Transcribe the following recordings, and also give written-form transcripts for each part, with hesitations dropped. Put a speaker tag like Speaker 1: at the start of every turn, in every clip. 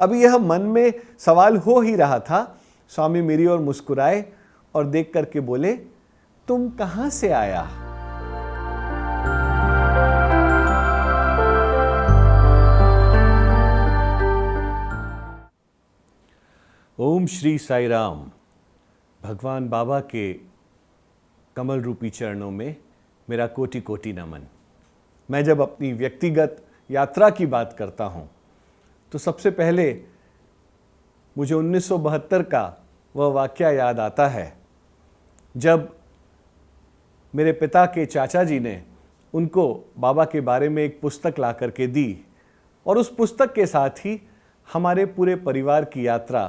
Speaker 1: अभी यह मन में सवाल हो ही रहा था, स्वामी मेरी ओर मुस्कुराए और देख करके बोले, तुम कहां से आया? ओम श्री साई राम। भगवान बाबा के कमल रूपी चरणों में मेरा कोटि कोटि नमन। मैं जब अपनी व्यक्तिगत यात्रा की बात करता हूं तो सबसे पहले मुझे 1972 का वह वाकया याद आता है जब मेरे पिता के चाचा जी ने उनको बाबा के बारे में एक पुस्तक ला करके दी और उस पुस्तक के साथ ही हमारे पूरे परिवार की यात्रा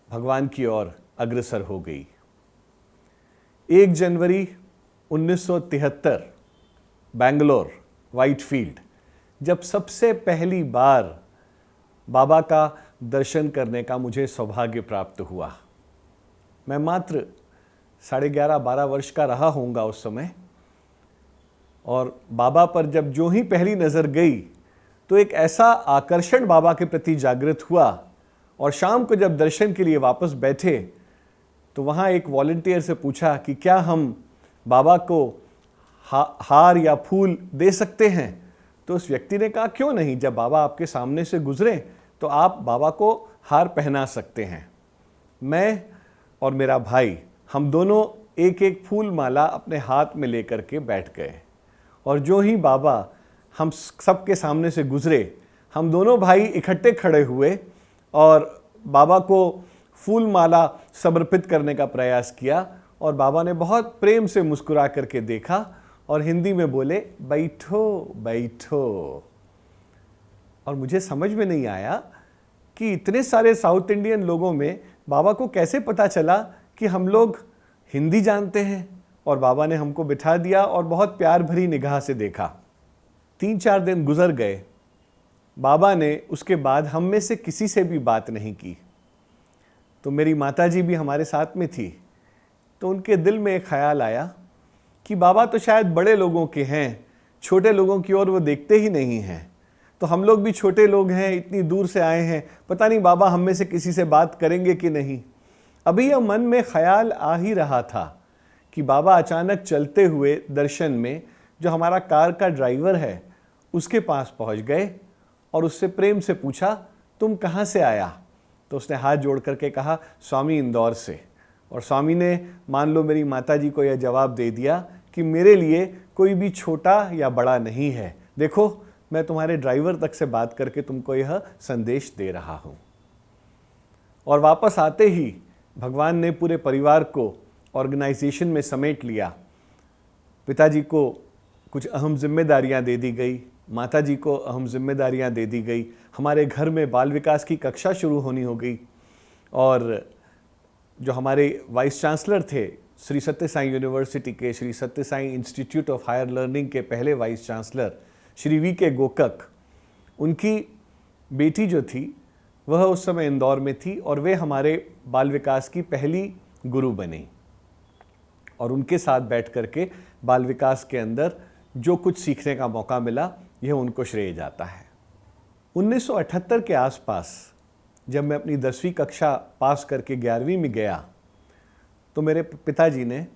Speaker 1: भगवान की ओर अग्रसर हो गई। 1 जनवरी 1973 बेंगलोर व्हाइटफील्ड जब सबसे पहली बार बाबा का दर्शन करने का मुझे सौभाग्य प्राप्त हुआ। मैं मात्र 11.5-12 वर्ष का रहा होऊंगा उस समय, और बाबा पर जब जो ही पहली नज़र गई तो एक ऐसा आकर्षण बाबा के प्रति जागृत हुआ। और शाम को जब दर्शन के लिए वापस बैठे तो वहाँ एक वॉलंटियर से पूछा कि क्या हम बाबा को हार या फूल दे सकते हैं? तो उस व्यक्ति ने कहा, क्यों नहीं, जब बाबा आपके सामने से गुजरे तो आप बाबा को हार पहना सकते हैं। मैं और मेरा भाई हम दोनों एक एक फूल माला अपने हाथ में लेकर के बैठ गए, और जो ही बाबा हम सबके सामने से गुजरे, हम दोनों भाई इकट्ठे खड़े हुए और बाबा को फूल माला समर्पित करने का प्रयास किया। और बाबा ने बहुत प्रेम से मुस्कुरा करके देखा और हिंदी में बोले, बैठो बैठो। और मुझे समझ में नहीं आया कि इतने सारे साउथ इंडियन लोगों में बाबा को कैसे पता चला कि हम लोग हिंदी जानते हैं। और बाबा ने हमको बिठा दिया और बहुत प्यार भरी निगाह से देखा। 3-4 दिन गुजर गए। बाबा ने उसके बाद हम में से किसी से भी बात नहीं की। तो मेरी माताजी भी हमारे साथ में थी, तो उनके दिल में एक ख्याल आया कि बाबा तो शायद बड़े लोगों के हैं, छोटे लोगों की ओर वो देखते ही नहीं हैं। तो हम लोग भी छोटे लोग हैं, इतनी दूर से आए हैं, पता नहीं बाबा हम में से किसी से बात करेंगे कि नहीं। अभी यह मन में ख्याल आ ही रहा था कि बाबा अचानक चलते हुए दर्शन में जो हमारा कार का ड्राइवर है उसके पास पहुंच गए और उससे प्रेम से पूछा, तुम कहाँ से आया? तो उसने हाथ जोड़ करके कहा, स्वामी इंदौर से। और स्वामी ने मान लो मेरी माताजी को यह जवाब दे दिया कि मेरे लिए कोई भी छोटा या बड़ा नहीं है, देखो मैं तुम्हारे ड्राइवर तक से बात करके तुमको यह संदेश दे रहा हूँ। और वापस आते ही भगवान ने पूरे परिवार को ऑर्गेनाइजेशन में समेट लिया। पिताजी को कुछ अहम जिम्मेदारियां दे दी गई, माताजी को अहम जिम्मेदारियां दे दी गई। हमारे घर में बाल विकास की कक्षा शुरू होनी हो गई, और जो हमारे वाइस चांसलर थे श्री सत्य साई यूनिवर्सिटी के, Shri Satya Sai institute of higher learning के पहले vice chancellor Shri V K. Gokak, उनकी बेटी जो थी वह उस समय इंदौर में थी, और वे हमारे बाल विकास की पहली गुरु बनी। और उनके साथ बैठ करके बाल विकास के अंदर जो कुछ सीखने का मौका मिला, यह उनको श्रेय जाता है। 1978 के आसपास जब मैं अपनी 10वीं कक्षा पास करके 11वीं में गया, तो मेरे पिताजी ने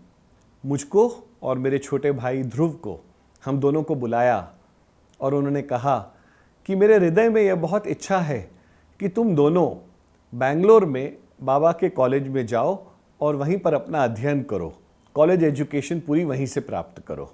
Speaker 1: मुझको और मेरे छोटे भाई ध्रुव को, हम दोनों को बुलाया और उन्होंने कहा कि मेरे हृदय में यह बहुत इच्छा है कि तुम दोनों बेंगलोर में बाबा के कॉलेज में जाओ और वहीं पर अपना अध्ययन करो, कॉलेज एजुकेशन पूरी वहीं से प्राप्त करो।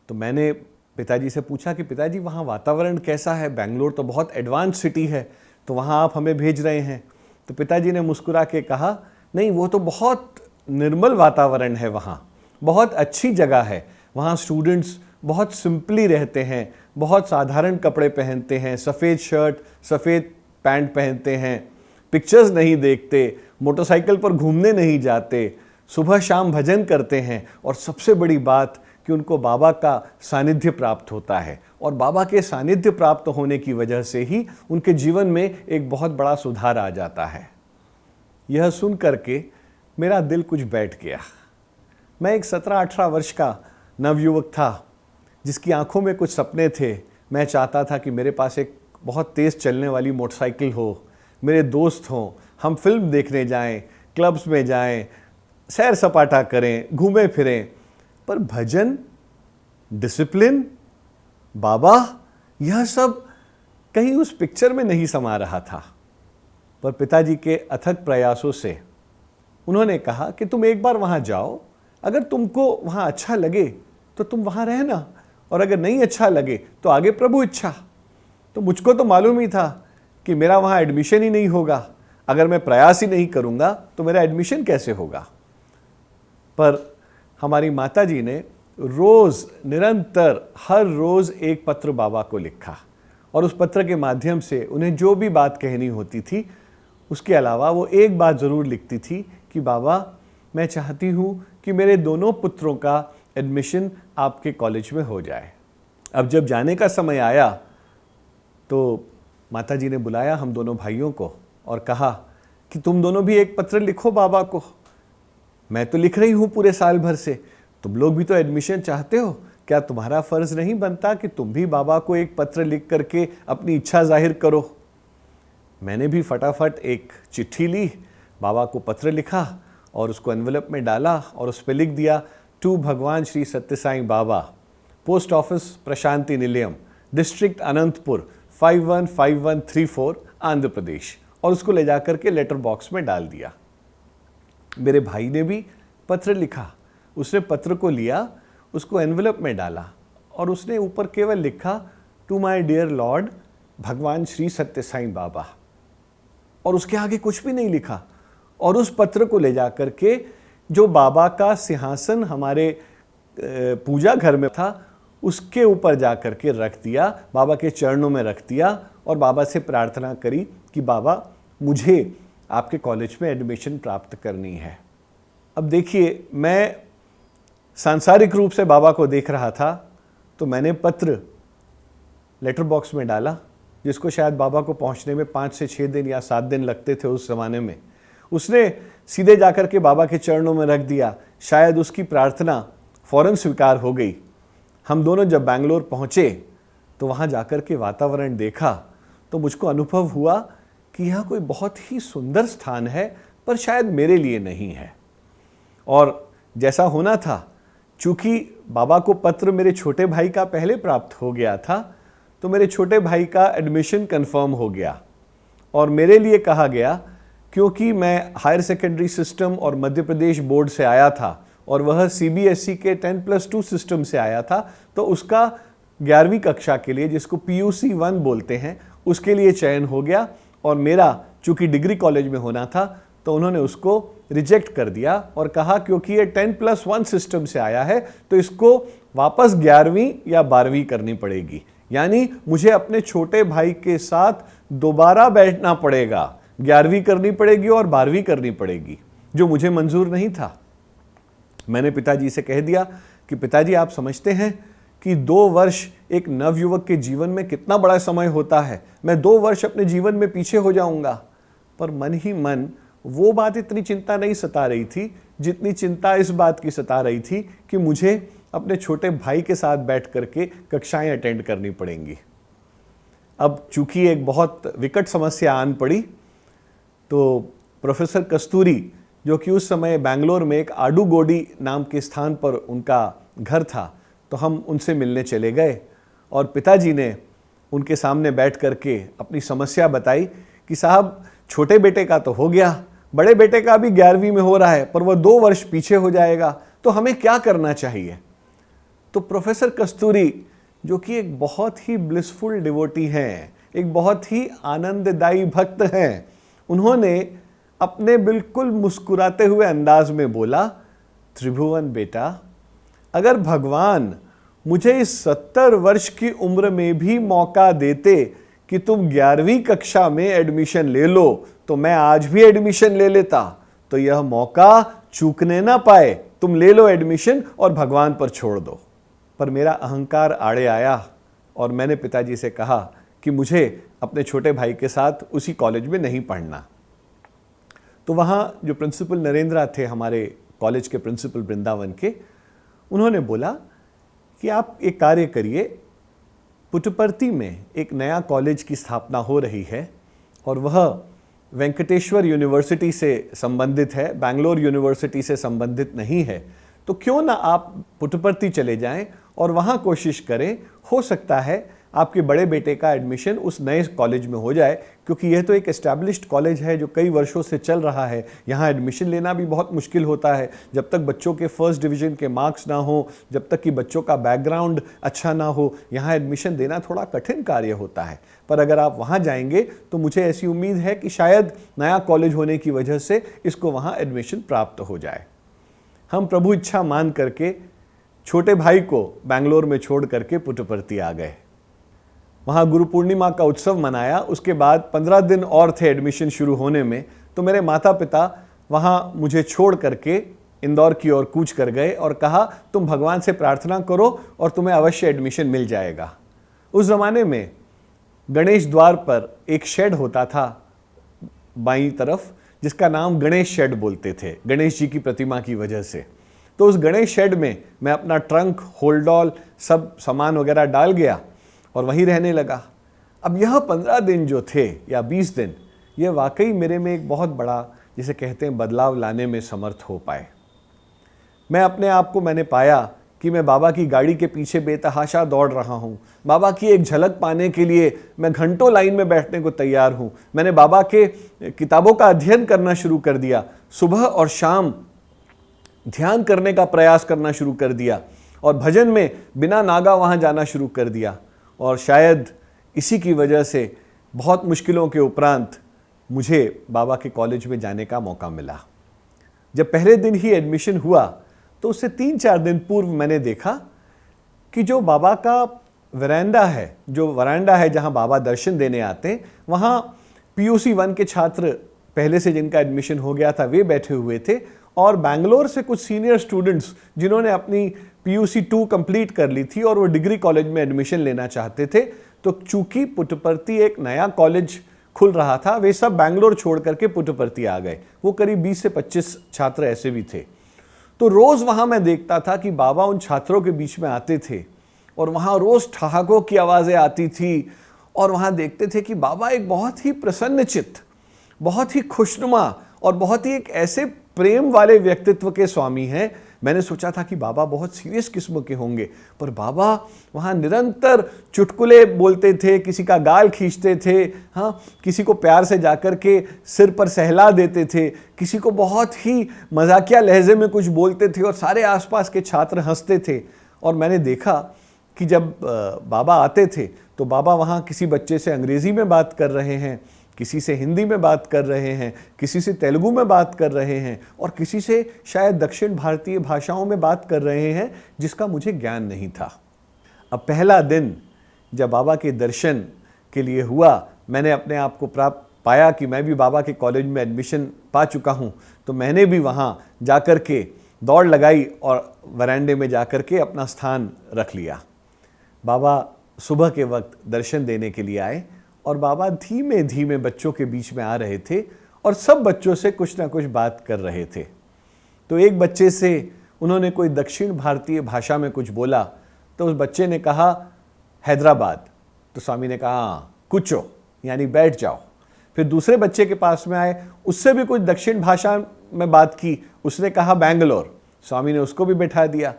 Speaker 1: तो मैंने पिताजी से पूछा कि पिताजी वहाँ वातावरण कैसा है? बेंगलोर तो बहुत एडवांस सिटी है, तो वहाँ आप हमें भेज रहे हैं। तो पिताजी ने मुस्कुरा के कहा, नहीं वो तो बहुत निर्मल वातावरण है, वहाँ बहुत अच्छी जगह है, वहाँ स्टूडेंट्स बहुत सिंपली रहते हैं, बहुत साधारण कपड़े पहनते हैं, सफ़ेद शर्ट सफ़ेद पैंट पहनते हैं, पिक्चर्स नहीं देखते, मोटरसाइकिल पर घूमने नहीं जाते, सुबह शाम भजन करते हैं, और सबसे बड़ी बात कि उनको बाबा का सानिध्य प्राप्त होता है। और बाबा के सानिध्य प्राप्त होने की वजह से ही उनके जीवन में एक बहुत बड़ा सुधार आ जाता है। यह सुन करके मेरा दिल कुछ बैठ गया। मैं एक 17-18 वर्ष का नवयुवक था जिसकी आंखों में कुछ सपने थे। मैं चाहता था कि मेरे पास एक बहुत तेज़ चलने वाली मोटरसाइकिल हो, मेरे दोस्त हों, हम फिल्म देखने जाएं, क्लब्स में जाएं, सैर सपाटा करें, घूमें फिरें, पर भजन, डिसिप्लिन, बाबा, यह सब कहीं उस पिक्चर में नहीं समा रहा था। पर पिताजी के अथक प्रयासों से उन्होंने कहा कि तुम एक बार वहाँ जाओ, अगर तुमको वहाँ अच्छा लगे तो तुम वहाँ रहना, और अगर नहीं अच्छा लगे तो आगे प्रभु इच्छा। तो मुझको तो मालूम ही था कि मेरा वहाँ एडमिशन ही नहीं होगा, अगर मैं प्रयास ही नहीं करूँगा तो मेरा एडमिशन कैसे होगा। पर हमारी माताजी ने रोज़ निरंतर हर रोज़ एक पत्र बाबा को लिखा, और उस पत्र के माध्यम से उन्हें जो भी बात कहनी होती थी, उसके अलावा वो एक बात ज़रूर लिखती थी कि बाबा, मैं चाहती हूँ कि मेरे दोनों पुत्रों का एडमिशन आपके कॉलेज में हो जाए। अब जब जाने का समय आया तो माताजी ने बुलाया हम दोनों भाइयों को और कहा कि तुम दोनों भी एक पत्र लिखो बाबा को। मैं तो लिख रही हूँ पूरे साल भर से, तुम लोग भी तो एडमिशन चाहते हो, क्या तुम्हारा फ़र्ज़ नहीं बनता कि तुम भी बाबा को एक पत्र लिख करके अपनी इच्छा जाहिर करो। मैंने भी फटाफट एक चिट्ठी ली, बाबा को पत्र लिखा और उसको एनवेलप में डाला और उस पर लिख दिया, to Bhagwan Shri Sathya Sai Baba, post office Prasanthi Nilayam, district Anantapur 515134 Andhra Pradesh, और उसको ले जा करके लेटर बॉक्स में डाल दिया। मेरे भाई ने भी पत्र लिखा, उसने पत्र को लिया, उसको एनवेलप में डाला और उसने ऊपर केवल लिखा, टू माय डियर लॉर्ड भगवान श्री सत्य साईं बाबा, और उसके आगे कुछ भी नहीं लिखा। और उस पत्र को ले जा करके जो बाबा का सिंहासन हमारे पूजा घर में था उसके ऊपर जा करके रख दिया, बाबा के चरणों में रख दिया और बाबा से प्रार्थना करी कि बाबा, मुझे आपके कॉलेज में एडमिशन प्राप्त करनी है। अब देखिए, मैं सांसारिक रूप से बाबा को देख रहा था, तो मैंने पत्र लेटर बॉक्स में डाला, जिसको शायद बाबा को पहुंचने में 5 से 6 दिन या 7 दिन लगते थे उस ज़माने में। उसने सीधे जाकर के बाबा के चरणों में रख दिया। शायद उसकी प्रार्थना फौरन स्वीकार हो गई। हम दोनों जब बैंगलोर पहुँचे तो वहाँ जाकर के वातावरण देखा तो मुझको अनुभव हुआ कि यह कोई बहुत ही सुंदर स्थान है, पर शायद मेरे लिए नहीं है। और जैसा होना था, चूँकि बाबा को पत्र मेरे छोटे भाई का पहले प्राप्त हो गया था, तो मेरे छोटे भाई का एडमिशन कंफर्म हो गया और मेरे लिए कहा गया, क्योंकि मैं हायर सेकेंडरी सिस्टम और मध्य प्रदेश बोर्ड से आया था और वह सीबीएसई के 10+2 सिस्टम से आया था, तो उसका 11वीं कक्षा के लिए, जिसको PUC 1 बोलते हैं, उसके लिए चयन हो गया। और मेरा चूँकि डिग्री कॉलेज में होना था तो उन्होंने उसको रिजेक्ट कर दिया और कहा क्योंकि ये 10+1 सिस्टम से आया है तो इसको वापस 11वीं या 12वीं करनी पड़ेगी, यानी मुझे अपने छोटे भाई के साथ दोबारा बैठना पड़ेगा, 11वीं करनी पड़ेगी और 12वीं करनी पड़ेगी, जो मुझे मंजूर नहीं था। मैंने पिताजी से कह दिया कि पिताजी, आप समझते हैं कि 2 वर्ष एक नवयुवक के जीवन में कितना बड़ा समय होता है, मैं 2 वर्ष अपने जीवन में पीछे हो जाऊंगा। पर मन ही मन वो बात इतनी चिंता नहीं सता रही थी जितनी चिंता इस बात की सता रही थी कि मुझे अपने छोटे भाई के साथ बैठ करके कक्षाएं अटेंड करनी पड़ेंगी। अब चूंकि एक बहुत विकट समस्या आन पड़ी, तो प्रोफेसर कस्तूरी, जो कि उस समय बैंगलोर में एक आडूगोडी नाम के स्थान पर उनका घर था, तो हम उनसे मिलने चले गए और पिताजी ने उनके सामने बैठ करके अपनी समस्या बताई कि साहब, छोटे बेटे का तो हो गया, बड़े बेटे का भी 11वीं में हो रहा है, पर वह 2 वर्ष पीछे हो जाएगा, तो हमें क्या करना चाहिए। तो प्रोफेसर कस्तूरी, जो कि एक बहुत ही ब्लिसफुल डिवोटी हैं, एक बहुत ही आनंददायी भक्त हैं, उन्होंने अपने बिल्कुल मुस्कुराते हुए अंदाज में बोला, त्रिभुवन बेटा, अगर भगवान मुझे इस 70 वर्ष की उम्र में भी मौका देते कि तुम 11वीं कक्षा में एडमिशन ले लो, तो मैं आज भी एडमिशन ले लेता। तो यह मौका चूकने ना पाए, तुम ले लो एडमिशन और भगवान पर छोड़ दो। पर मेरा अहंकार आड़े आया और मैंने पिताजी से कहा कि मुझे अपने छोटे भाई के साथ उसी कॉलेज में नहीं पढ़ना। तो वहाँ जो प्रिंसिपल नरेंद्रा थे, हमारे कॉलेज के प्रिंसिपल वृंदावन के, उन्होंने बोला कि आप एक कार्य करिए, पुट्टपर्ती में एक नया कॉलेज की स्थापना हो रही है और वह वेंकटेश्वर यूनिवर्सिटी से संबंधित है, बैंगलोर यूनिवर्सिटी से संबंधित नहीं है, तो क्यों ना आप पुट्टपर्ती चले जाएं और वहाँ कोशिश करें। हो सकता है आपके बड़े बेटे का एडमिशन उस नए कॉलेज में हो जाए, क्योंकि यह तो एक एस्टैब्लिश्ड कॉलेज है जो कई वर्षों से चल रहा है। यहाँ एडमिशन लेना भी बहुत मुश्किल होता है जब तक बच्चों के फर्स्ट डिवीज़न के मार्क्स ना हो, जब तक कि बच्चों का बैकग्राउंड अच्छा ना हो, यहाँ एडमिशन देना थोड़ा कठिन कार्य होता है। पर अगर आप वहाँ जाएंगे तो मुझे ऐसी उम्मीद है कि शायद नया कॉलेज होने की वजह से इसको वहाँ एडमिशन प्राप्त हो जाए। हम प्रभु इच्छा मान करके छोटे भाई को बैंगलोर में छोड़ करके पुट्टपर्ती आ गए। वहाँ गुरु पूर्णिमा का उत्सव मनाया। उसके बाद 15 दिन और थे एडमिशन शुरू होने में, तो मेरे माता पिता वहाँ मुझे छोड़ करके इंदौर की ओर कूच कर गए और कहा तुम भगवान से प्रार्थना करो और तुम्हें अवश्य एडमिशन मिल जाएगा। उस ज़माने में गणेश द्वार पर एक शेड होता था बाईं तरफ, जिसका नाम गणेश शेड बोलते थे, गणेश जी की प्रतिमा की वजह से। तो उस गणेश शेड में मैं अपना ट्रंक, होल्डॉल, सब सामान वगैरह डाल गया और वहीं रहने लगा। अब यह 15 दिन जो थे या 20 दिन, यह वाकई मेरे में एक बहुत बड़ा, जिसे कहते हैं, बदलाव लाने में समर्थ हो पाए। मैं अपने आप को मैंने पाया कि मैं बाबा की गाड़ी के पीछे बेतहाशा दौड़ रहा हूँ। बाबा की एक झलक पाने के लिए मैं घंटों लाइन में बैठने को तैयार हूँ। मैंने बाबा के किताबों का अध्ययन करना शुरू कर दिया। सुबह और शाम ध्यान करने का प्रयास करना शुरू कर दिया और भजन में बिना नागा वहाँ जाना शुरू कर दिया। और शायद इसी की वजह से बहुत मुश्किलों के उपरांत मुझे बाबा के कॉलेज में जाने का मौका मिला। जब पहले दिन ही एडमिशन हुआ तो उससे 3-4 दिन पूर्व मैंने देखा कि जो बाबा का वरांडा है, जहाँ बाबा दर्शन देने आते हैं, वहाँ PUC 1 के छात्र पहले से जिनका एडमिशन हो गया था वे बैठे हुए थे, और बैंगलोर से कुछ सीनियर स्टूडेंट्स जिन्होंने अपनी PUC 2 कंप्लीट कर ली थी और वो डिग्री कॉलेज में एडमिशन लेना चाहते थे। तो चूंकि पुट्टपर्ती एक नया कॉलेज खुल रहा था, वे सब बैंगलोर छोड़ करके पुट्टपर्ती आ गए। वो करीब 20 से 25 छात्र ऐसे भी थे। तो रोज़ वहाँ मैं देखता था कि बाबा उन छात्रों के बीच में आते थे और वहाँ रोज़ ठहाकों की आवाज़ें आती थी, और वहाँ देखते थे कि बाबा एक बहुत ही प्रसन्नचित्त, बहुत ही खुशनुमा और बहुत ही एक ऐसे प्रेम वाले व्यक्तित्व के स्वामी हैं। मैंने सोचा था कि बाबा बहुत सीरियस किस्म के होंगे, पर बाबा वहाँ निरंतर चुटकुले बोलते थे, किसी का गाल खींचते थे, हाँ, किसी को प्यार से जाकर के सिर पर सहला देते थे, किसी को बहुत ही मजाकिया लहजे में कुछ बोलते थे और सारे आसपास के छात्र हंसते थे। और मैंने देखा कि जब बाबा आते थे तो बाबा वहाँ किसी बच्चे से अंग्रेज़ी में बात कर रहे हैं, किसी से हिंदी में बात कर रहे हैं, किसी से तेलुगु में बात कर रहे हैं, और किसी से शायद दक्षिण भारतीय भाषाओं में बात कर रहे हैं जिसका मुझे ज्ञान नहीं था। अब पहला दिन जब बाबा के दर्शन के लिए हुआ, मैंने अपने आप को पाया कि मैं भी बाबा के कॉलेज में एडमिशन पा चुका हूँ। तो मैंने भी वहाँ जाकर के दौड़ लगाई और वरांडे में जाकर के अपना स्थान रख लिया। बाबा सुबह के वक्त दर्शन देने के लिए आए और बाबा धीमे धीमे बच्चों के बीच में आ रहे थे और सब बच्चों से कुछ ना कुछ बात कर रहे थे। तो एक बच्चे से उन्होंने कोई दक्षिण भारतीय भाषा में कुछ बोला, तो उस बच्चे ने कहा हैदराबाद। तो स्वामी ने कहा कुचो, यानी बैठ जाओ। फिर दूसरे बच्चे के पास में आए, उससे भी कुछ दक्षिण भाषा में बात की, उसने कहा बैंगलोर। स्वामी ने उसको भी बैठा दिया।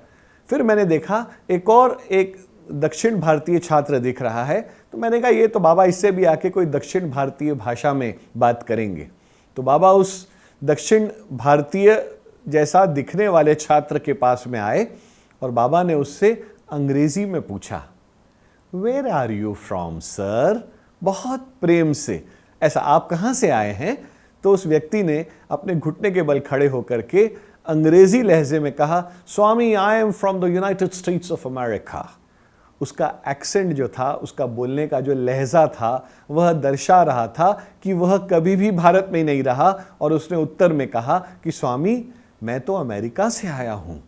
Speaker 1: फिर मैंने देखा एक दक्षिण भारतीय छात्र दिख रहा है, तो मैंने कहा ये तो बाबा इससे भी आके कोई दक्षिण भारतीय भाषा में बात करेंगे। तो बाबा उस दक्षिण भारतीय जैसा दिखने वाले छात्र के पास में आए और बाबा ने उससे अंग्रेजी में पूछा, where are you from sir? बहुत प्रेम से, ऐसा आप कहाँ से आए हैं? तो उस व्यक्ति ने अपने घुटने के बल खड़े होकर के अंग्रेजी लहजे में कहा, Swami I am from the United States of America. उसका एक्सेंट जो था, उसका बोलने का जो लहजा था, वह दर्शा रहा था कि वह कभी भी भारत में नहीं रहा। और उसने उत्तर में कहा कि स्वामी मैं तो अमेरिका से आया हूँ।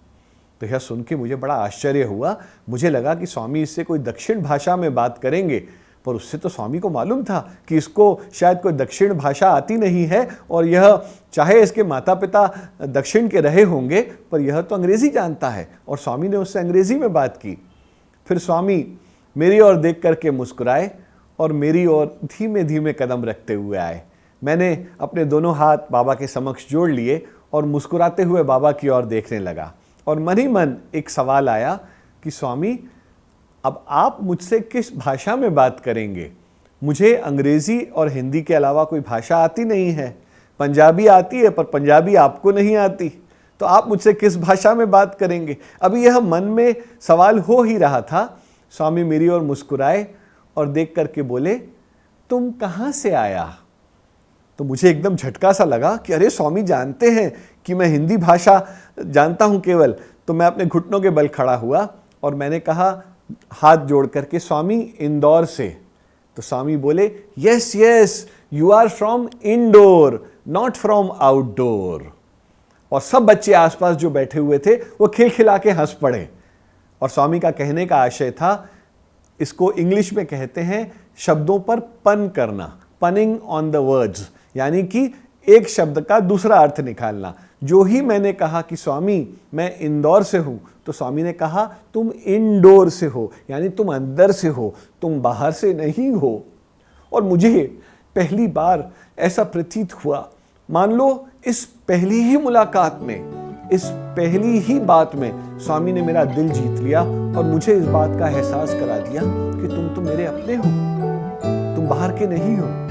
Speaker 1: तो यह सुन के मुझे बड़ा आश्चर्य हुआ। मुझे लगा कि स्वामी इससे कोई दक्षिण भाषा में बात करेंगे, पर उससे तो स्वामी को मालूम था कि इसको शायद कोई दक्षिण भाषा आती नहीं है, और यह चाहे इसके माता पिता दक्षिण के रहे होंगे, पर यह तो अंग्रेज़ी जानता है। और स्वामी ने उससे अंग्रेज़ी में बात की। फिर स्वामी मेरी ओर देख करके मुस्कुराए और मेरी ओर धीमे धीमे कदम रखते हुए आए। मैंने अपने दोनों हाथ बाबा के समक्ष जोड़ लिए और मुस्कुराते हुए बाबा की ओर देखने लगा। और मन ही मन एक सवाल आया कि स्वामी, अब आप मुझसे किस भाषा में बात करेंगे? मुझे अंग्रेजी और हिंदी के अलावा कोई भाषा आती नहीं है। पंजाबी आती है पर पंजाबी आपको नहीं आती, तो आप मुझसे किस भाषा में बात करेंगे? अभी यह मन में सवाल हो ही रहा था, स्वामी मेरी ओर मुस्कुराए और देख करके बोले, तुम कहाँ से आया? तो मुझे एकदम झटका सा लगा कि अरे स्वामी जानते हैं कि मैं हिंदी भाषा जानता हूँ केवल। तो मैं अपने घुटनों के बल खड़ा हुआ और मैंने कहा हाथ जोड़ करके, स्वामी इंदौर से। तो स्वामी बोले, yes yes, you are from indoor, not from outdoor. और सब बच्चे आसपास जो बैठे हुए थे वो खिलखिला के हंस पड़े। और स्वामी का कहने का आशय था, इसको इंग्लिश में कहते हैं शब्दों पर पन करना, पनिंग ऑन द वर्ड्स, यानी कि एक शब्द का दूसरा अर्थ निकालना। जो ही मैंने कहा कि स्वामी मैं इंदौर से हूं, तो स्वामी ने कहा तुम इंडोर से हो, यानी तुम अंदर से हो, तुम बाहर से नहीं हो। और मुझे पहली बार ऐसा प्रतीत हुआ मान लो इस पहली ही मुलाकात में, इस पहली ही बात में स्वामी ने मेरा दिल जीत लिया और मुझे इस बात का एहसास करा दिया कि तुम तो मेरे अपने हो, तुम बाहर के नहीं हो।